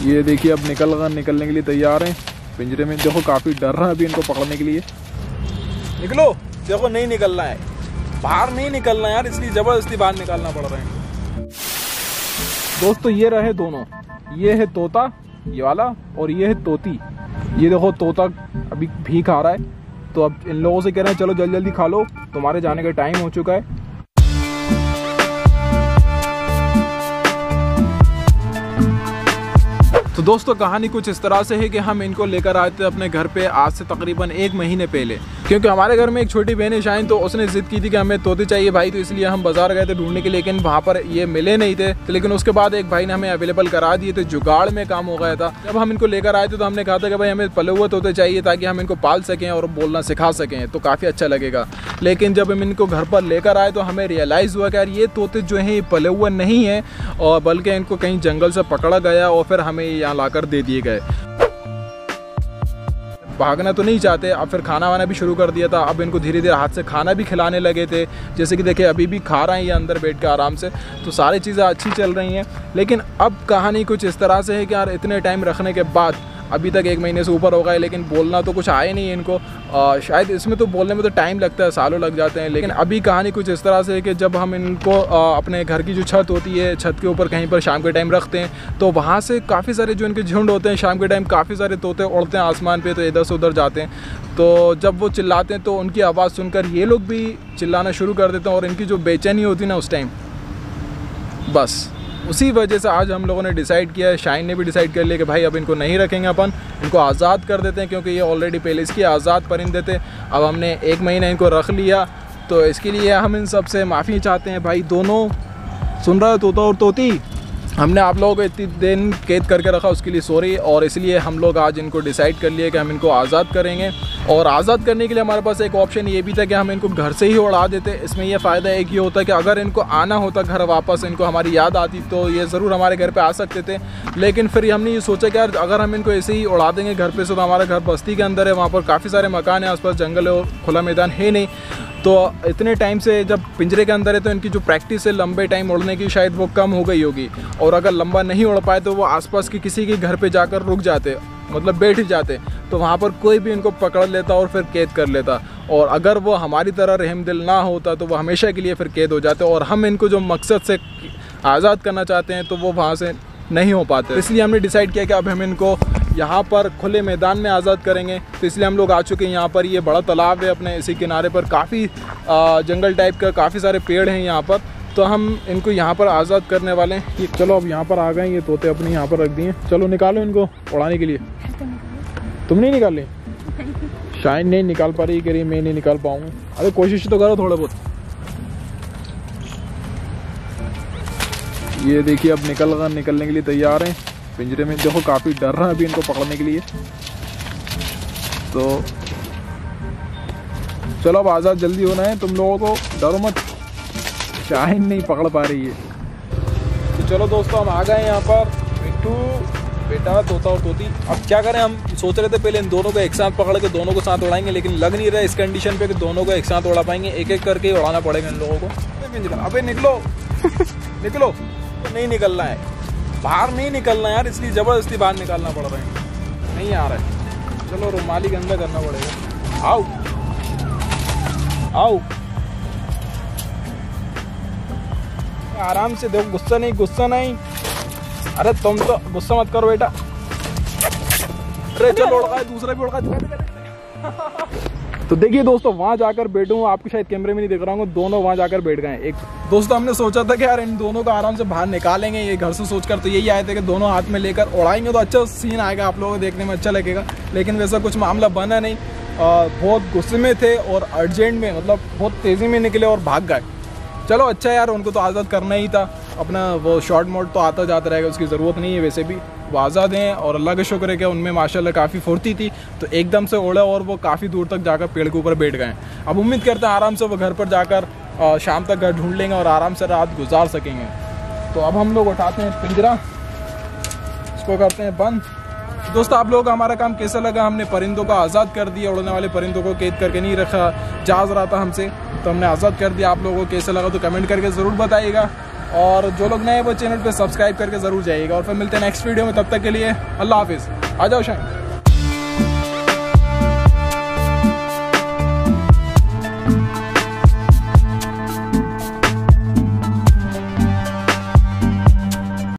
ये देखिए अब निकलने के लिए तैयार हैं पिंजरे में। देखो काफ़ी डर रहा है अभी इनको पकड़ने के लिए। निकलो, देखो नहीं निकलना है, बाहर नहीं निकलना है यार, इसलिए ज़बरदस्ती बाहर निकालना पड़ रहा है। दोस्तों ये रहे दोनों, ये है तोता ये वाला और ये है तोती। ये देखो तोता अभी भी खा रहा है, तो अब इन लोगों से कह रहे हैं चलो जल्दी जल्दी खा लो, तुम्हारे जाने का टाइम हो चुका है। तो दोस्तों कहानी कुछ इस तरह से है कि हम इनको लेकर आए थे अपने घर पे आज से तकरीबन 1 महीने पहले, क्योंकि हमारे घर में एक छोटी बहन है शाइन, तो उसने जिद की थी कि हमें तोते चाहिए भाई, तो इसलिए हम बाजार गए थे ढूंढने के लिए, लेकिन वहाँ पर ये मिले नहीं थे। तो लेकिन उसके बाद एक भाई ने हमें अवेलेबल करा दिए थे, जुगाड़ में काम हो गया था। जब हम इनको लेकर आए थे तो हमने कहा था कि भाई हमें पले हुए तोते चाहिए ताकि हम इनको पाल सकें और बोलना सिखा सकें, तो काफ़ी अच्छा लगेगा। लेकिन जब हम इनको घर पर लेकर आए तो हमें रियलाइज़ हुआ कि यार ये तोते जो हैं ये पले हुए नहीं हैं, और बल्कि इनको कहीं जंगल से पकड़ा गया और फिर हमें यहाँ लाकर दे दिए गए। भागना तो नहीं चाहते, अब फिर खाना वाना भी शुरू कर दिया था। अब इनको धीरे धीरे हाथ से खाना भी खिलाने लगे थे, जैसे कि देखिए अभी भी खा रहे हैं ये अंदर बैठ के आराम से, तो सारी चीज़ें अच्छी चल रही हैं। लेकिन अब कहानी कुछ इस तरह से है कि यार इतने टाइम रखने के बाद अभी तक 1 महीने से ऊपर हो गया है, लेकिन बोलना तो कुछ आए नहीं है इनको। शायद इसमें तो बोलने में तो टाइम लगता है, सालों लग जाते हैं। लेकिन अभी कहानी कुछ इस तरह से है कि जब हम इनको अपने घर की जो छत होती है, छत के ऊपर कहीं पर शाम के टाइम रखते हैं, तो वहाँ से काफ़ी सारे जो इनके झुंड होते हैं शाम के टाइम, काफ़ी सारे तोते उड़ते हैं आसमान पे, तो इधर से उधर जाते हैं। तो जब वो चिल्लाते हैं तो उनकी आवाज़ सुनकर ये लोग भी चिल्लाना शुरू कर देते हैं, और इनकी जो बेचैनी होती है ना उस टाइम, बस उसी वजह से आज हम लोगों ने डिसाइड किया है, शाइन ने भी डिसाइड कर लिया कि भाई अब इनको नहीं रखेंगे, अपन इनको आज़ाद कर देते हैं, क्योंकि ये ऑलरेडी पहले इसके आज़ाद परिंदे थे। अब हमने 1 महीना इनको रख लिया, तो इसके लिए हम इन सब से माफ़ी चाहते हैं। भाई दोनों सुन रहे हो, तोता और तोती, हमने आप लोगों को इतनी दिन कैद करके रखा, उसके लिए सॉरी। और इसलिए हम लोग आज इनको डिसाइड कर लिए कि हम इनको आज़ाद करेंगे, और आज़ाद करने के लिए हमारे पास एक ऑप्शन ये भी था कि हम इनको घर से ही उड़ा देते। इसमें यह फ़ायदा एक ये होता कि अगर इनको आना होता घर वापस, इनको हमारी याद आती, तो ये ज़रूर हमारे घर पे आ सकते थे। लेकिन फिर हमने ये सोचा कि यार अगर हम इनको ऐसे ही उड़ा देंगे घर पे से, तो हमारा घर बस्ती के अंदर है, वहाँ पर काफ़ी सारे मकान है, आसपास जंगल है और खुला मैदान है नहीं। तो इतने टाइम से जब पिंजरे के अंदर है तो इनकी जो प्रैक्टिस है लंबे टाइम उड़ने की शायद वो कम हो गई होगी, और अगर लंबा नहीं उड़ पाए तो वो आसपास के किसी के घर पे जाकर रुक जाते, मतलब बैठ ही जाते, तो वहाँ पर कोई भी इनको पकड़ लेता और फिर कैद कर लेता। और अगर वो हमारी तरह रहमदिल ना होता तो वो हमेशा के लिए फिर कैद हो जाते, और हम इनको जो मकसद से आज़ाद करना चाहते हैं तो वो वहाँ से नहीं हो पाते। इसलिए हमने डिसाइड किया कि अब हम इनको यहाँ पर खुले मैदान में आज़ाद करेंगे। तो इसलिए हम लोग आ चुके हैं यहाँ पर। ये बड़ा तालाब है अपने इसी किनारे पर, काफ़ी जंगल टाइप का, काफ़ी सारे पेड़ हैं यहाँ पर, तो हम इनको यहाँ पर आज़ाद करने वाले हैं। ये चलो अब यहाँ पर आ गए, ये तोते अपने यहाँ पर रख दिए, चलो निकालो इनको उड़ाने के लिए। तुम नहीं निकाल ली? शाइन नहीं निकाल पा रही, कह रही मैं नहीं निकाल पाऊँगा। अरे कोशिश तो करो थोड़ा बहुत। ये देखिए अब निकलने के लिए तैयार हैं पिंजरे में। देखो काफ़ी डर रहा है अभी इनको पकड़ने के लिए, तो चलो अब आज़ाद जल्दी होना है, तुम लोगों को डरो मत। शाइन नहीं पकड़ पा रही है, तो चलो दोस्तों हम आ गए यहाँ पर। मिट्टू बेटा, तोता और तोती, अब क्या करें, हम सोच रहे थे पहले इन दोनों को एक साथ पकड़ के दोनों को साथ उड़ाएंगे, लेकिन लग नहीं रहा है इस कंडीशन पे कि दोनों को एक साथ उड़ा पाएंगे, एक एक करके ही उड़ाना पड़ेगा इन लोगों को। अबे निकलो निकलो, तो नहीं निकलना है, बाहर नहीं निकलना यार, इसलिए ज़बरदस्ती बाहर निकालना पड़ रहा है, नहीं आ रहा है। चलो रुमाली गंदा करना पड़ेगा। आओ आओ, आराम से देखो, गुस्सा नहीं। अरे तुम तो गुस्सा मत करो बेटा। अरे चलो उड़ गए, दूसरा भी उड़ गया। तो देखिए दोस्तों, वहाँ जाकर बैठूँ, आपको शायद कैमरे में नहीं दिख रहा हूँ, दोनों वहाँ जाकर बैठ गए। एक दोस्तों हमने सोचा था कि यार इन दोनों को आराम से बाहर निकालेंगे, ये घर से सोचकर तो यही आए थे कि दोनों हाथ में लेकर उड़ाएंगे तो अच्छा सीन आएगा, आप लोगों को देखने में अच्छा लगेगा। लेकिन वैसा कुछ मामला बना नहीं, बहुत गुस्से में थे और अर्जेंट में, मतलब बहुत तेज़ी में निकले और भाग गए। चलो अच्छा यार, उनको तो आज़ाद करना ही था, अपना वो शॉर्ट मोड तो आता जाता रहेगा, उसकी ज़रूरत नहीं है। वैसे भी वो आज़ाद हैं और अल्लाह का शुक्र है कि उनमें माशाल्लाह काफ़ी फुर्ती थी, तो एकदम से उड़े और वो काफ़ी दूर तक जाकर पेड़ के ऊपर बैठ गए। अब उम्मीद करते हैं आराम से वो घर पर जाकर शाम तक घर ढूंढ लेंगे और आराम से रात गुजार सकेंगे। तो अब हम लोग उठाते हैं पिंजरा, इसको करते हैं बंद। दोस्तों आप लोगों को हमारा काम कैसा लगा? हमने परिंदों को आज़ाद कर दिया, उड़ने वाले परिंदों को कैद करके नहीं रखा, जाज रहा था हमसे, तो हमने आज़ाद कर दिया। आप लोगों को कैसा लगा तो कमेंट करके ज़रूर बताइएगा। और जो लोग नए वो चैनल पे सब्सक्राइब करके ज़रूर जाइएगा। और फिर मिलते हैं नेक्स्ट वीडियो में, तब तक के लिए अल्लाह हाफिज़। आ जाओ शाइन।